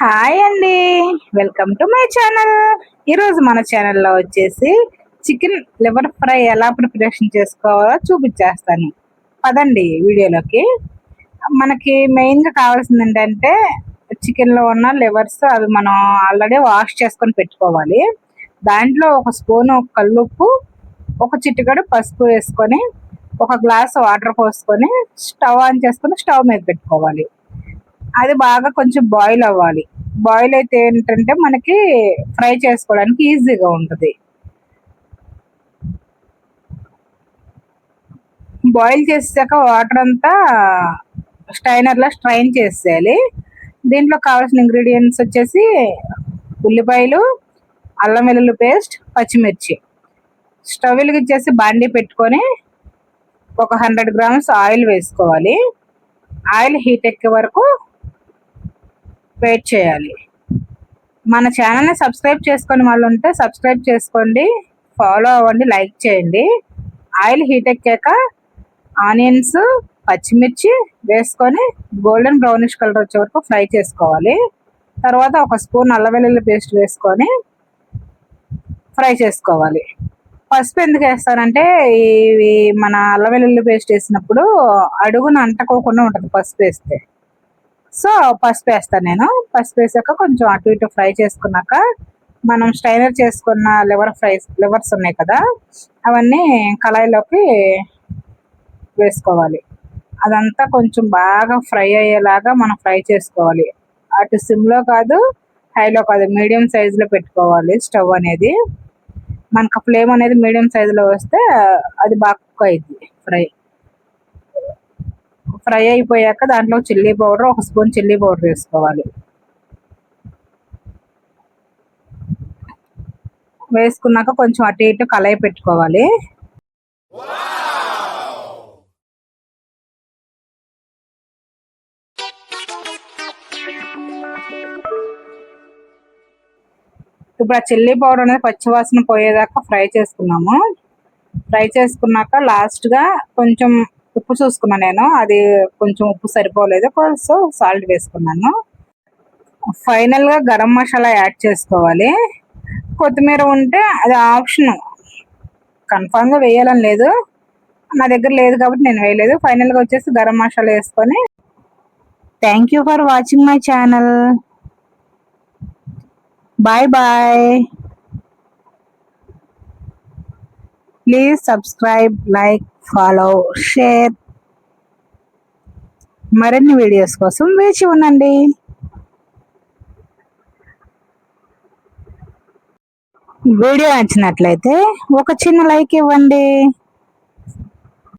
Hi అండి, welcome to my channel. ఈరోజు మన ఛానల్లో వచ్చేసి చికెన్ లివర్ ఫ్రై ఎలా ప్రిపరేషన్ చేసుకోవాలో చూపించేస్తాను. పదండి వీడియోలోకి. మనకి మెయిన్గా కావాల్సింది ఏంటంటే చికెన్లో ఉన్న లివర్స్ అవి మనం ఆల్రెడీ వాష్ చేసుకొని పెట్టుకోవాలి. దాంట్లో ఒక స్పూను కల్లుప్పు, ఒక చిటికెడు పసుపు వేసుకొని, ఒక గ్లాస్ వాటర్ పోసుకొని స్టవ్ ఆన్ చేసుకొని స్టవ్ మీద పెట్టుకోవాలి. అది బాగా కొంచెం బాయిల్ అవ్వాలి. బాయిల్ అయితే ఏంటంటే మనకి ఫ్రై చేసుకోవడానికి ఈజీగా ఉంటుంది. బాయిల్ చేసాక వాటర్ అంతా స్ట్రైనర్లో స్ట్రైన్ చేసేయాలి. దీంట్లో కావాల్సిన ఇంగ్రీడియంట్స్ వచ్చేసి ఉల్లిపాయలు, అల్లం వెల్లుల్లి పేస్ట్, పచ్చిమిర్చి. స్టవ్ వెలిగించేసి బాండీ పెట్టుకొని ఒక 100 గ్రామ్స్ ఆయిల్ వేసుకోవాలి. ఆయిల్ హీట్ ఎక్కే వరకు వెయిట్ చేయాలి. మన ఛానల్ని సబ్స్క్రైబ్ చేసుకొని వాళ్ళు ఉంటే సబ్స్క్రైబ్ చేసుకోండి, ఫాలో అవ్వండి, లైక్ చేయండి. ఆయిల్ హీట్ ఎక్కాక ఆనియన్స్, పచ్చిమిర్చి వేసుకొని గోల్డెన్ బ్రౌనిష్ కలర్ వచ్చే వరకు ఫ్రై చేసుకోవాలి. తర్వాత ఒక స్పూన్ అల్లం వెల్లుల్లి పేస్ట్ వేసుకొని ఫ్రై చేసుకోవాలి. పసుపు ఎందుకు వేస్తానంటే ఇవి మన అల్లం వెల్లుల్లి పేస్ట్ వేసినప్పుడు అడుగున అంటకోకుండా ఉంటుంది పసుపు వేస్తే. సో పసుపు వేస్తాను నేను. పసుపు వేసాక కొంచెం అటు ఇటు ఫ్రై చేసుకున్నాక మనం స్ట్రైనర్ చేసుకున్న లివర్స్ ఉన్నాయి కదా, అవన్నీ కళాయిలోకి వేసుకోవాలి. అదంతా కొంచెం బాగా ఫ్రై అయ్యేలాగా మనం ఫ్రై చేసుకోవాలి. అటు సిమ్లో కాదు, హైలో కాదు, మీడియం సైజులో పెట్టుకోవాలి స్టవ్ అనేది. మనకు ఫ్లేమ్ అనేది మీడియం సైజులో వస్తే అది బాగా కుక్ అయింది. ఫ్రై అయిపోయాక దాంట్లో చిల్లీ పౌడర్, ఒక స్పూన్ చిల్లీ పౌడర్ వేసుకోవాలి. వేసుకున్నాక కొంచెం అటు ఇటు కలయి పెట్టుకోవాలి. ఇప్పుడు ఆ చిల్లీ పౌడర్ అనేది పచ్చివాసన పోయేదాకా ఫ్రై చేసుకున్నాము. ఫ్రై చేసుకున్నాక లాస్ట్గా కొంచెం ఉప్పు చూసుకున్నాను నేను, అది కొంచెం ఉప్పు సరిపోలేదు, సో సాల్ట్ వేసుకున్నాను. ఫైనల్గా గరం మసాలా యాడ్ చేసుకోవాలి. కొత్తిమీర ఉంటే అది ఆప్షన్, కన్ఫామ్గా వేయాలని లేదు, నా దగ్గర లేదు కాబట్టి నేను వేయలేదు. ఫైనల్గా వచ్చేసి గరం మసాలా వేసుకొని. Thank you for watching my channel. Bye bye. Please subscribe, like, follow, share. మరిన్ని వీడియోస్ కోసం వేచి ఉండండి. వీడియో నచ్చినట్లయితే ఒక చిన్న లైక్ ఇవ్వండి.